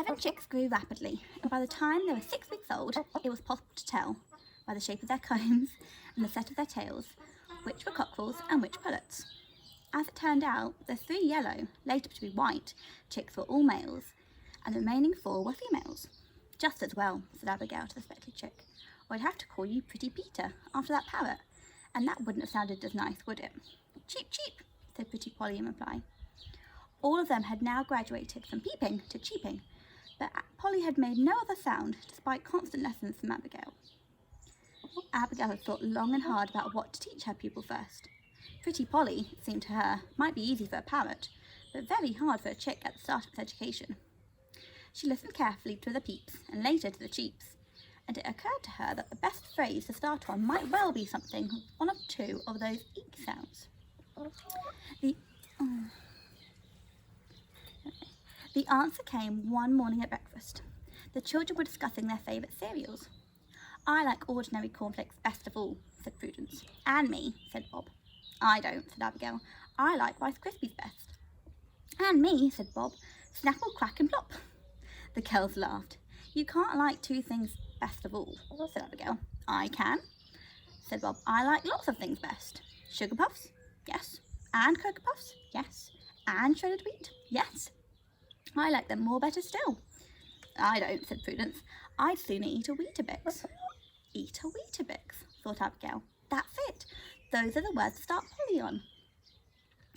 7 chicks grew rapidly, and by the time they were 6 weeks old, it was possible to tell, by the shape of their combs and the set of their tails, which were cockerels and which pullets. As it turned out, the 3 yellow, later to be white, chicks were all males, and the remaining 4 were females. Just as well, said Abigail to the speckly chick, or I'd have to call you Pretty Peter after that parrot, and that wouldn't have sounded as nice, would it? Cheep, cheep, said Pretty Polly in reply. All of them had now graduated from peeping to cheeping, but Polly had made no other sound despite constant lessons from Abigail. Abigail had thought long and hard about what to teach her pupil first. Pretty Polly, it seemed to her, might be easy for a parrot, but very hard for a chick at the start of its education. She listened carefully to the peeps and later to the cheeps, and it occurred to her that the best phrase to start on might well be something with 1 or 2 of those eek sounds. The answer came one morning at breakfast. The children were discussing their favourite cereals. I like ordinary cornflakes best of all, said Prudence. And me, said Bob. I don't, said Abigail. I like Rice Krispies best. And me, said Bob. Snapple, crack and plop. The girls laughed. You can't like 2 things best of all, said Abigail. I can, said Bob. I like lots of things best. Sugar puffs? Yes. And Cocoa Puffs? Yes. And shredded wheat? Yes. I like them more better still. I don't, said Prudence. I'd sooner eat a Weetabix. Eat a Weetabix, thought Abigail. That's it. Those are the words to start Polly on.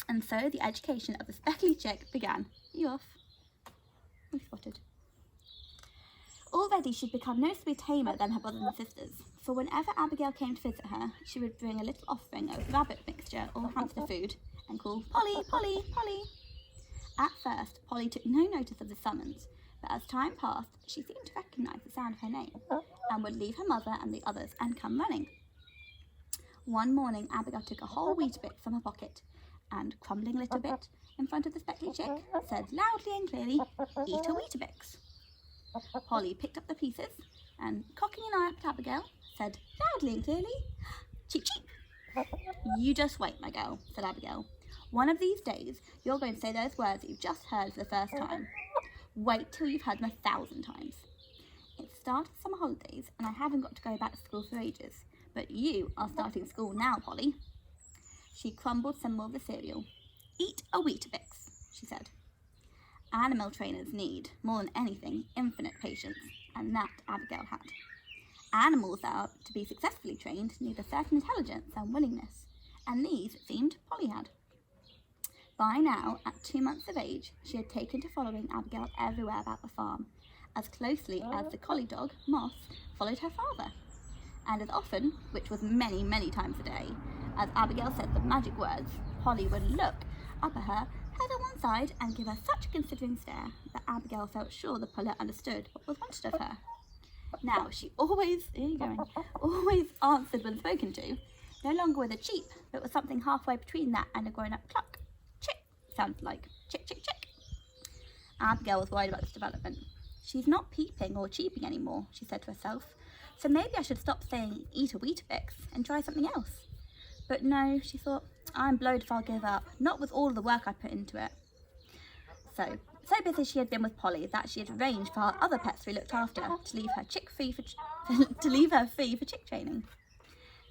And so the education of the speckly chick began. You off? We spotted. Already she'd become noticeably tamer than her brothers and sisters, for whenever Abigail came to visit her, she would bring a little offering of rabbit mixture or hamster food and call, Polly, Polly, Polly. At first, Polly took no notice of the summons, but as time passed, she seemed to recognise the sound of her name and would leave her mother and the others and come running. One morning, Abigail took a whole Weetabix from her pocket and, crumbling a little bit in front of the speckly chick, said loudly and clearly, Eat a Weetabix. Polly picked up the pieces and, cocking an eye up at Abigail, said loudly and clearly, Cheep, cheep. You just wait, my girl, said Abigail. One of these days, you're going to say those words that you've just heard for the first time. Wait till you've heard them 1,000 times. It's start of summer holidays, and I haven't got to go back to school for ages. But you are starting school now, Polly. She crumbled some more of the cereal. Eat a Weetabix, she said. Animal trainers need, more than anything, infinite patience, and that Abigail had. Animals that are to be successfully trained need a certain intelligence and willingness, and these, it seemed, Polly had. By now, at 2 months of age, she had taken to following Abigail everywhere about the farm, as closely as the collie dog, Moss, followed her father. And as often, which was many, many times a day, as Abigail said the magic words, Polly would look up at her, head on one side, and give her such a considering stare that Abigail felt sure the puller understood what was wanted of her. Now, she always answered when spoken to, no longer with a cheep, but with something halfway between that and a grown-up cluck. Chick, sounded like chick, chick, chick. Abigail was worried about this development. She's not peeping or cheeping anymore, she said to herself, so maybe I should stop saying eat a Weetabix and try something else. But no, she thought, I'm blowed if I'll give up, not with all the work I put into it. So busy she had been with Polly that she had arranged for her other pets to be looked after to leave her free for chick training.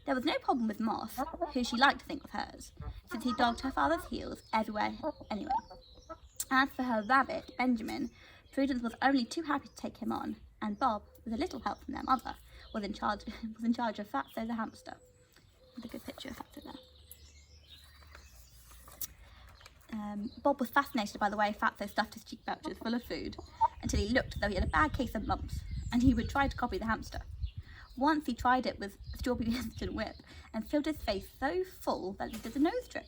There was no problem with Moss, who she liked to think was hers, since he dogged her father's heels everywhere anyway. As for her rabbit, Benjamin, Prudence was only too happy to take him on, and Bob, with a little help from their mother, was in charge of Fatso the hamster. With a good picture of Fatso there. Bob was fascinated by the way Fatso stuffed his cheek pouches full of food until he looked as though he had a bad case of mumps, and he would try to copy the hamster. Once he tried it with a strawberry instant whip and filled his face so full that he did a nose trick.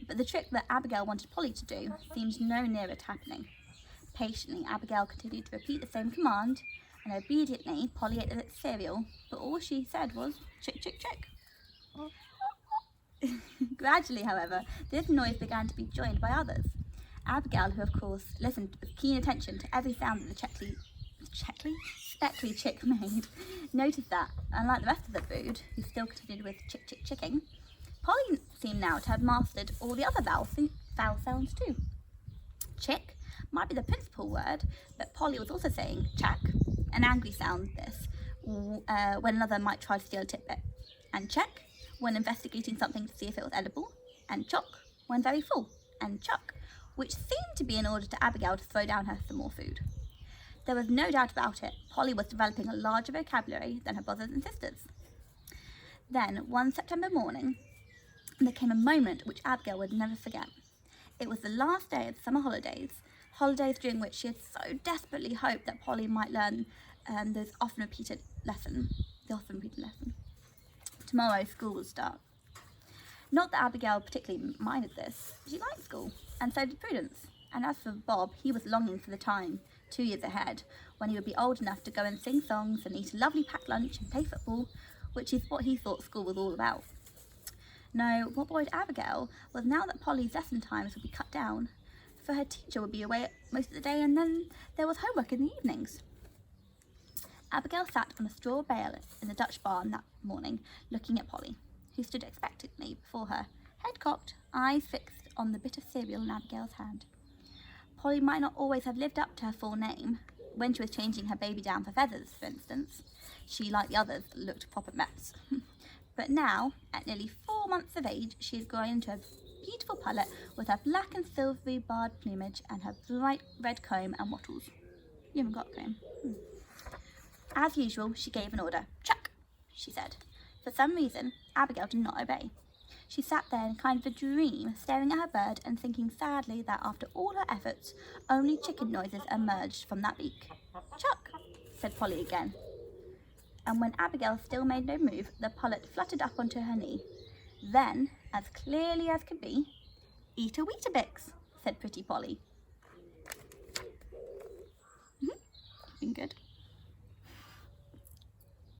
But the trick that Abigail wanted Polly to do seemed no nearer to happening. Patiently, Abigail continued to repeat the same command, and obediently Polly ate its cereal, but all she said was, chick, chick, chick. Gradually, however, this noise began to be joined by others. Abigail, who of course listened with keen attention to every sound that the speckly chick made, noticed that, unlike the rest of the brood, who still continued with chick, chick, chicking, Polly seemed now to have mastered all the other vowel sounds too. Chick might be the principal word, but Polly was also saying chuck, an angry sound this, when another might try to steal a tidbit, and check when investigating something to see if it was edible, and chock when very full, and chuck, which seemed to be in order to Abigail to throw down her some more food. There was no doubt about it, Polly was developing a larger vocabulary than her brothers and sisters. Then, one September morning, there came a moment which Abigail would never forget. It was the last day of the summer holidays during which she had so desperately hoped that Polly might learn the often repeated lesson. Tomorrow school would start. Not that Abigail particularly minded this. She liked school, and so did Prudence. And as for Bob, he was longing for the time, 2 years ahead, when he would be old enough to go and sing songs and eat a lovely packed lunch and play football, which is what he thought school was all about. No, what worried Abigail was now that Polly's lesson times would be cut down, for her teacher would be away most of the day and then there was homework in the evenings. Abigail sat on a straw bale in the Dutch barn that morning, looking at Polly, who stood expectantly before her, head cocked, eyes fixed on the bit of cereal in Abigail's hand. Polly might not always have lived up to her full name, when she was changing her baby down for feathers, for instance. She, like the others, looked a proper mess. But now, at nearly 4 months of age, she had grown into a beautiful pullet with her black and silvery barred plumage and her bright red comb and wattles. You haven't got a comb. As usual, she gave an order. Chuck, she said. For some reason, Abigail did not obey. She sat there in kind of a dream, staring at her bird and thinking sadly that after all her efforts, only chicken noises emerged from that beak. Chuck, said Polly again. And when Abigail still made no move, the pullet fluttered up onto her knee. Then, as clearly as could be, "Eat a Weetabix," said pretty Polly.